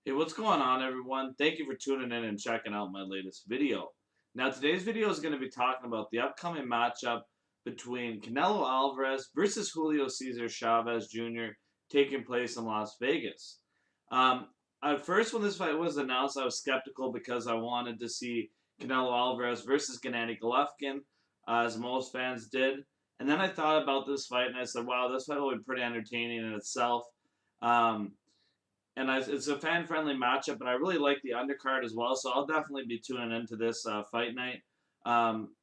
Hey, what's going on, everyone? Thank you for tuning in and checking out my latest video. Now, today's video is going to be talking about the upcoming matchup between Canelo Alvarez versus Julio Cesar Chavez Jr. taking place in Las Vegas. Um, at first, when this fight was announced, I was skeptical because I wanted to see Canelo Alvarez versus Gennady Golovkin, as most fans did. And then I thought about this fight and I said, wow, this fight will be pretty entertaining in itself. Um, it's a fan-friendly matchup, and I really like the undercard as well. So I'll definitely be tuning into this fight night. Um,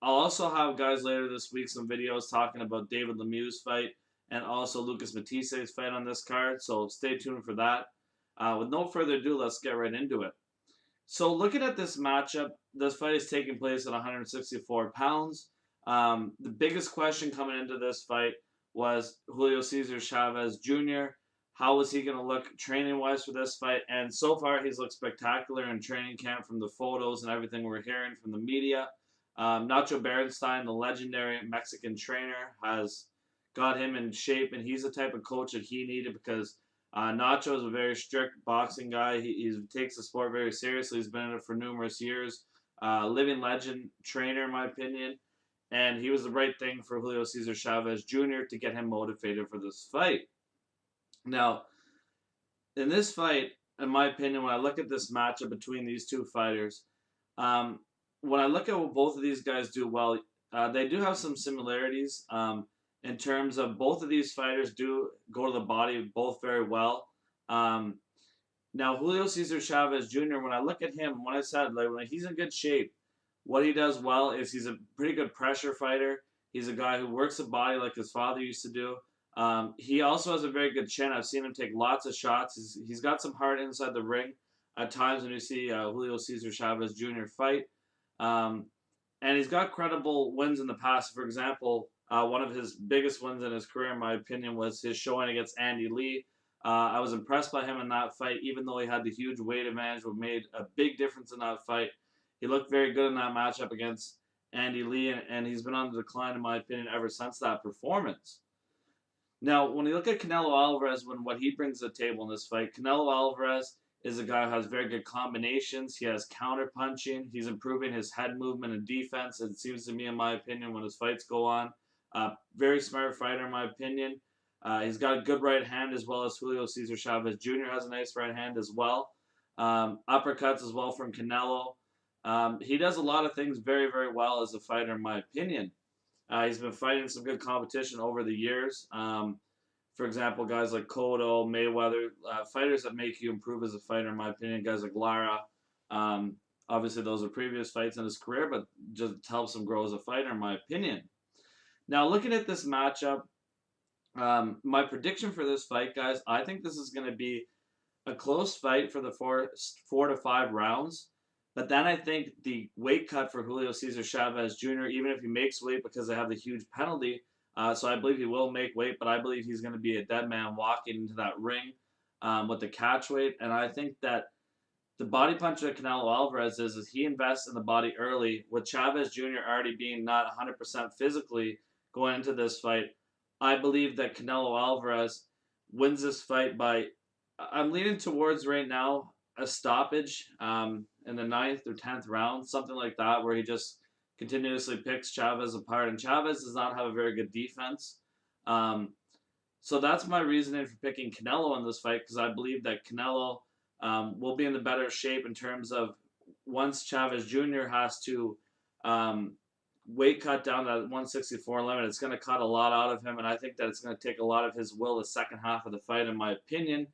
I'll also have guys later this week some videos talking about David Lemieux's fight and also Lucas Matisse's fight on this card. So stay tuned for that. With no further ado, let's get right into it. So looking at this matchup, this fight is taking place at 164 pounds. The biggest question coming into this fight was Julio Cesar Chavez Jr. How was he going to look training wise for this fight? And so far, he's looked spectacular in training camp from the photos and everything we're hearing from the media. Nacho Berenstein, the legendary Mexican trainer, has got him in shape, and he's the type of coach that he needed because Nacho is a very strict boxing guy. He takes the sport very seriously. He's been in it for numerous years. Living legend trainer, in my opinion. And he was the right thing for Julio Cesar Chavez Jr. to get him motivated for this fight. Now, in this fight, in my opinion, when I look at this matchup between these two fighters, um, when I look at what both of these guys do well, they do have some similarities in terms of both of these fighters do go to the body both very well. Um, Now, Julio Cesar Chavez Jr., when I look at him, when I said, like, when he's in good shape, what he does well is he's a pretty good pressure fighter. He's a guy who works the body like his father used to do. He also has a very good chin. I've seen him take lots of shots. He's got some heart inside the ring at times when you see Julio Cesar Chavez Jr. fight. Um, and he's got credible wins in the past. For example, one of his biggest wins in his career, in my opinion, was his showing against Andy Lee. I was impressed by him in that fight, even though he had the huge weight advantage, which made a big difference in that fight. He looked very good in that matchup against Andy Lee, and he's been on the decline, in my opinion, ever since that performance. Now, when you look at Canelo Alvarez, when what he brings to the table in this fight, Canelo Alvarez is a guy who has very good combinations. He has counter punching. He's improving his head movement and defense. It seems to me, in my opinion, when his fights go on. Very smart fighter, in my opinion. He's got a good right hand as well as Julio Cesar Chavez Jr. has a nice right hand as well. Uppercuts as well from Canelo. He does a lot of things very, very well as a fighter, in my opinion. He's been fighting some good competition over the years. For example, guys like Cotto, Mayweather, fighters that make you improve as a fighter, in my opinion. Guys like Lara. Um, Obviously, those are previous fights in his career, but just helps him grow as a fighter, in my opinion. Now, looking at this matchup, my prediction for this fight, guys, I think this is going to be a close fight for the four to five rounds. But then I think the weight cut for Julio Cesar Chavez Jr., even if he makes weight because they have the huge penalty, so I believe he will make weight, but I believe he's going to be a dead man walking into that ring with the catch weight. And I think that the body punch that Canelo Alvarez is he invests in the body early, with Chavez Jr. already being not 100% physically going into this fight. I believe that Canelo Alvarez wins this fight by, I'm leaning towards right now a stoppage in the ninth or 10th round, something like that, where he just continuously picks Chavez apart. And Chavez does not have a very good defense. Um, so that's my reasoning for picking Canelo in this fight because I believe that Canelo will be in the better shape in terms of once Chavez Jr. has to weight cut down to 164 limit, it's going to cut a lot out of him, and I think that it's going to take a lot of his will the second half of the fight, in my opinion.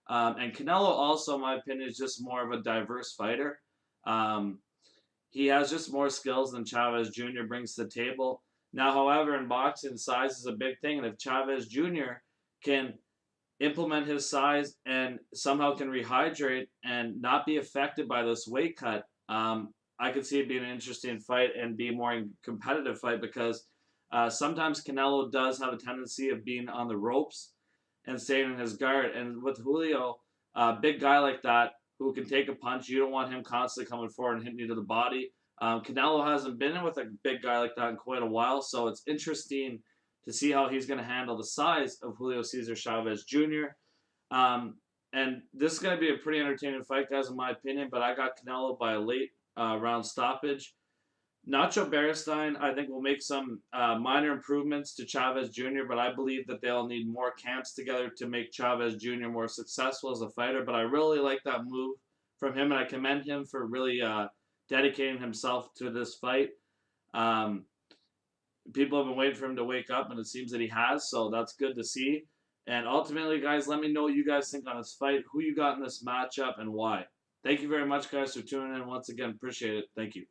And Canelo also, in my opinion, is just more of a diverse fighter. Um, he has just more skills than Chavez Jr. brings to the table. Now, however, in boxing, size is a big thing, and if Chavez Jr. can implement his size and somehow can rehydrate and not be affected by this weight cut, I could see it being an interesting fight and be a more competitive fight because sometimes Canelo does have a tendency of being on the ropes and staying in his guard. And with Julio, a big guy like that who can take a punch, you don't want him constantly coming forward and hitting you to the body. Canelo hasn't been in with a big guy like that in quite a while, so it's interesting to see how he's going to handle the size of Julio Cesar Chavez Jr. And this is going to be a pretty entertaining fight, guys, in my opinion. But I got Canelo by a late round stoppage. Nacho Beristain, I think, will make some minor improvements to Chavez Jr., but I believe that they'll need more camps together to make Chavez Jr. more successful as a fighter. But I really like that move from him, and I commend him for really dedicating himself to this fight. Um, People have been waiting for him to wake up, and it seems that he has, so that's good to see. And ultimately, guys, let me know what you guys think on this fight, who you got in this matchup, and why. Thank you very much, guys, for tuning in once again. Appreciate it. Thank you.